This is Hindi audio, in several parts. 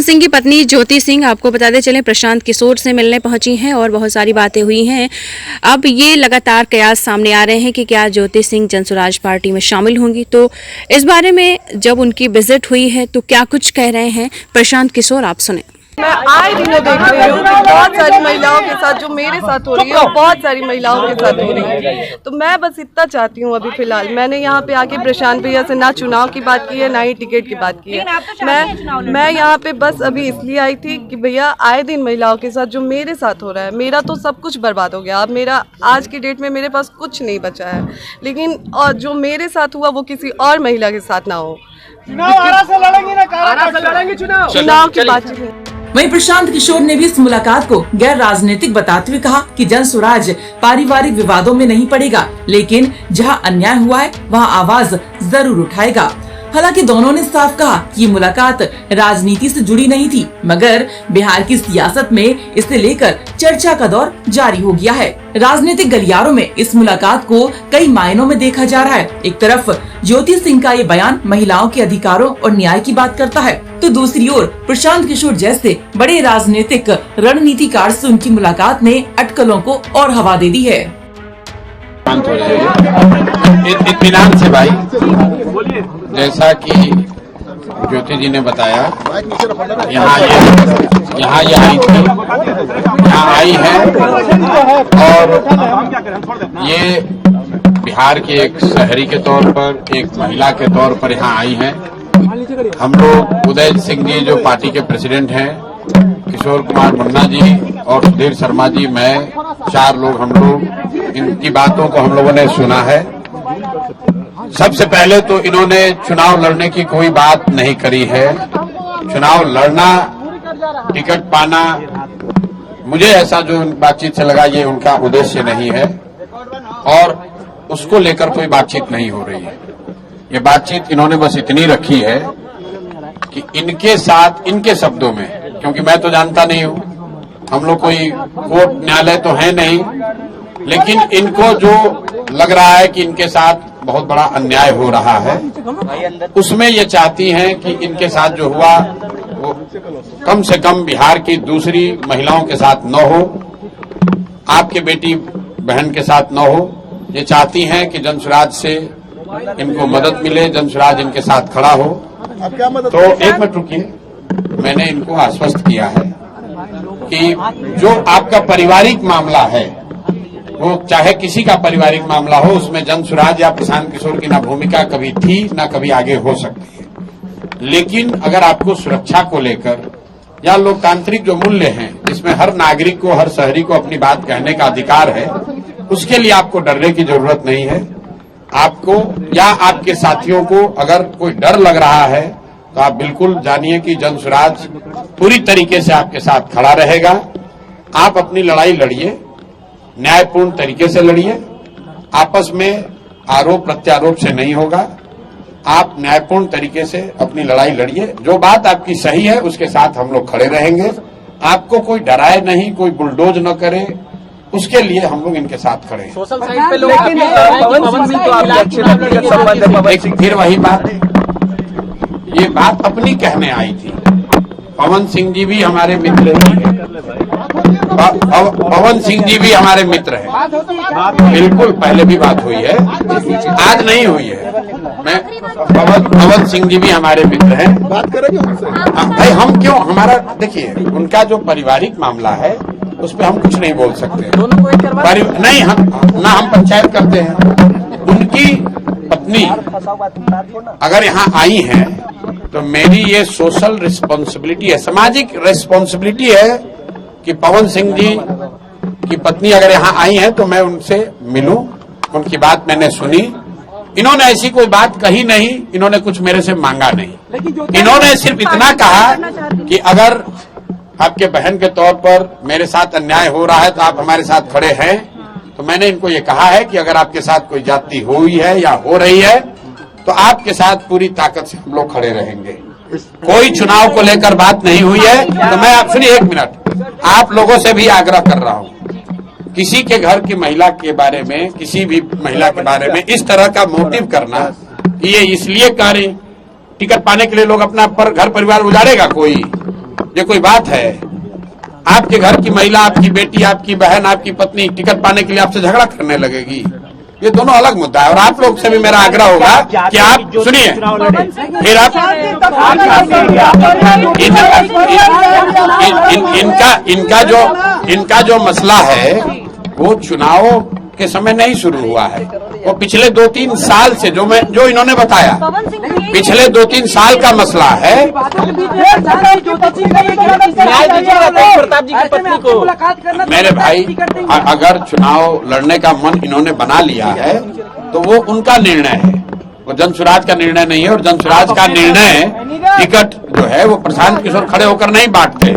पवन सिंह की पत्नी ज्योति सिंह, आपको बताते चलें, प्रशांत किशोर से मिलने पहुंची हैं और बहुत सारी बातें हुई हैं। अब ये लगातार कयास सामने आ रहे हैं कि क्या ज्योति सिंह जनसुराज पार्टी में शामिल होंगी। तो इस बारे में जब उनकी विजिट हुई है तो क्या कुछ कह रहे हैं प्रशांत किशोर, आप सुने। मैं आए दिनों देख रही हूँ कि बहुत सारी महिलाओं के साथ जो मेरे साथ हो रही है और बहुत सारी महिलाओं के साथ हो रही है। तो मैं बस इतना चाहती हूँ, अभी फिलहाल मैंने यहाँ पे आके प्रशांत भैया से ना चुनाव की बात की है ना ही टिकट की बात की है। मैं यहाँ पे बस अभी इसलिए आई थी कि भैया आए दिन महिलाओं के साथ जो मेरे साथ हो रहा है, मेरा तो सब कुछ बर्बाद हो गया। अब मेरा आज की डेट में मेरे पास कुछ नहीं बचा है, लेकिन और जो मेरे साथ हुआ वो किसी और महिला के साथ ना हो। चुनाव की बात। वहीं प्रशांत किशोर ने भी इस मुलाकात को गैर राजनीतिक बताते हुए कहा कि जनसुराज पारिवारिक विवादों में नहीं पड़ेगा, लेकिन जहां अन्याय हुआ है वहां आवाज जरूर उठाएगा। हालांकि दोनों ने साफ कहा कि ये मुलाकात राजनीति से जुड़ी नहीं थी, मगर बिहार की सियासत में इसे लेकर चर्चा का दौर जारी हो गया है। राजनीतिक गलियारों में इस मुलाकात को कई मायनों में देखा जा रहा है। एक तरफ ज्योति सिंह का ये बयान महिलाओं के अधिकारों और न्याय की बात करता है, तो दूसरी ओर प्रशांत किशोर जैसे बड़े राजनीतिक रणनीतिकार से उनकी मुलाकात ने अटकलों को और हवा दे दी है। इत्मीनान से भाई, जैसा कि ज्योति जी ने बताया, यहाँ ये आई थी, यहाँ आई है और ये बिहार के एक शहरी के तौर पर, एक महिला के तौर पर यहाँ आई है। हम लोग उदय सिंह जी जो पार्टी के प्रेसिडेंट हैं, किशोर कुमार मुन्ना जी और सुधीर शर्मा जी, मैं, 4 लोग हम लोग इनकी बातों को हम लोगों ने सुना है। सबसे पहले तो इन्होंने चुनाव लड़ने की कोई बात नहीं करी है। चुनाव लड़ना, टिकट पाना, मुझे ऐसा जो बातचीत से लगा ये उनका उद्देश्य नहीं है और उसको लेकर कोई बातचीत नहीं हो रही है। ये बातचीत इन्होंने बस इतनी रखी है कि इनके साथ, इनके शब्दों में, क्योंकि मैं तो जानता नहीं हूं, हम लोग कोई कोर्ट न्यायालय तो है नहीं, लेकिन इनको जो लग रहा है कि इनके साथ बहुत बड़ा अन्याय हो रहा है, उसमें ये चाहती हैं कि इनके साथ जो हुआ वो कम से कम बिहार की दूसरी महिलाओं के साथ न हो, आपके बेटी बहन के साथ न हो। ये चाहती हैं कि जनसुराज से इनको मदद मिले, जनसुराज इनके साथ खड़ा हो। तो एक मिनट रुकिए, मैंने इनको आश्वस्त किया है कि जो आपका पारिवारिक मामला है, वो चाहे किसी का पारिवारिक मामला हो, उसमें जनसुराज या प्रशांत किशोर की ना भूमिका कभी थी ना कभी आगे हो सकती है। लेकिन अगर आपको सुरक्षा को लेकर या लोकतांत्रिक जो मूल्य हैं, जिसमें हर नागरिक को, हर शहरी को अपनी बात कहने का अधिकार है, उसके लिए आपको डरने की जरूरत नहीं है। आपको या आपके साथियों को अगर कोई डर लग रहा है तो आप बिल्कुल जानिए कि जनसुराज पूरी तरीके से आपके साथ खड़ा रहेगा। आप अपनी लड़ाई लड़िए, न्यायपूर्ण तरीके से लड़िए, आपस में आरोप प्रत्यारोप से नहीं होगा। आप न्यायपूर्ण तरीके से अपनी लड़ाई लड़िए, जो बात आपकी सही है उसके साथ हम लोग खड़े रहेंगे। आपको कोई डराए नहीं, कोई बुलडोज न करे, उसके लिए हम लोग इनके साथ खड़े हैं। सोशल साइट पे लोग पवन सिंह तो आपके अच्छे व्यक्तिगत संबंध है। लेकिन फिर वही बात, ये बात अपनी कहने आई थी। पवन सिंह जी भी हमारे मित्र ही हैं, पवन सिंह जी भी हमारे मित्र हैं। बिल्कुल पहले भी बात हुई है, आज नहीं हुई है। मैं पवन सिंह जी भी हमारे मित्र हैं। बात करेंगे भाई, हम क्यों, हमारा देखिए, उनका जो पारिवारिक मामला है उस पर हम कुछ नहीं बोल सकते। नहीं, हम पंचायत करते हैं। उनकी पत्नी अगर यहाँ आई है तो मेरी ये सोशल रिस्पॉन्सिबिलिटी है, सामाजिक रिस्पॉन्सिबिलिटी है कि पवन सिंह जी की पत्नी अगर यहाँ आई है तो मैं उनसे मिलूं, उनकी बात मैंने सुनी। इन्होंने ऐसी कोई बात कही नहीं, इन्होंने कुछ मेरे से मांगा नहीं। इन्होंने सिर्फ इतना कहा कि अगर आपके बहन के तौर पर मेरे साथ अन्याय हो रहा है तो आप हमारे साथ खड़े हैं। तो मैंने इनको ये कहा है कि अगर आपके साथ कोई जाति हुई है या हो रही है तो आपके साथ पूरी ताकत से हम लोग खड़े रहेंगे। कोई चुनाव को लेकर बात नहीं हुई है। तो मैं आप सुनिए एक मिनट, आप लोगों से भी आग्रह कर रहा हूं, किसी के घर की महिला के बारे में, किसी भी महिला के बारे में इस तरह का मोटिव करना, ये इसलिए कार्य टिकट पाने के लिए लोग अपना घर परिवार उजाड़ेगा कोई, ये कोई बात है? आपके घर की महिला, आपकी बेटी, आपकी बहन, आपकी पत्नी टिकट पाने के लिए आपसे झगड़ा करने लगेगी? ये दोनों अलग मुद्दा है। और आप लोग से भी मेरा आग्रह होगा कि आप सुनिए, फिर आप इनका जो मसला है वो चुनाव के समय नहीं शुरू हुआ है, वो पिछले 2-3 साल से जो इन्होंने बताया, पिछले 2-3 साल का मसला है। मेरे भाई, अगर चुनाव लड़ने का मन इन्होंने बना लिया है तो वो उनका निर्णय है, वो जनसुराज का निर्णय नहीं है। और जनसुराज का निर्णय टिकट जो है वो प्रशांत किशोर खड़े होकर नहीं बांटते,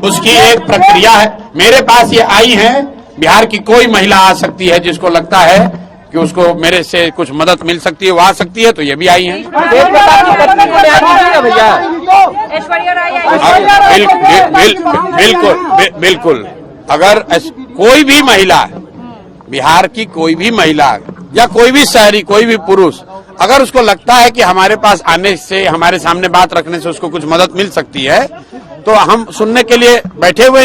उसकी एक प्रक्रिया है। मेरे पास ये आई है, बिहार की कोई महिला आ सकती है जिसको लगता है कि उसको मेरे से कुछ मदद मिल सकती है, वो आ सकती है, तो ये भी आई है। बिल्कुल। अगर कोई भी महिला, बिहार की कोई भी महिला या कोई भी शहरी, कोई भी पुरुष, अगर उसको लगता है कि हमारे पास आने से, हमारे सामने बात रखने से उसको कुछ मदद मिल सकती है, तो हम सुनने के लिए बैठे हुए हैं।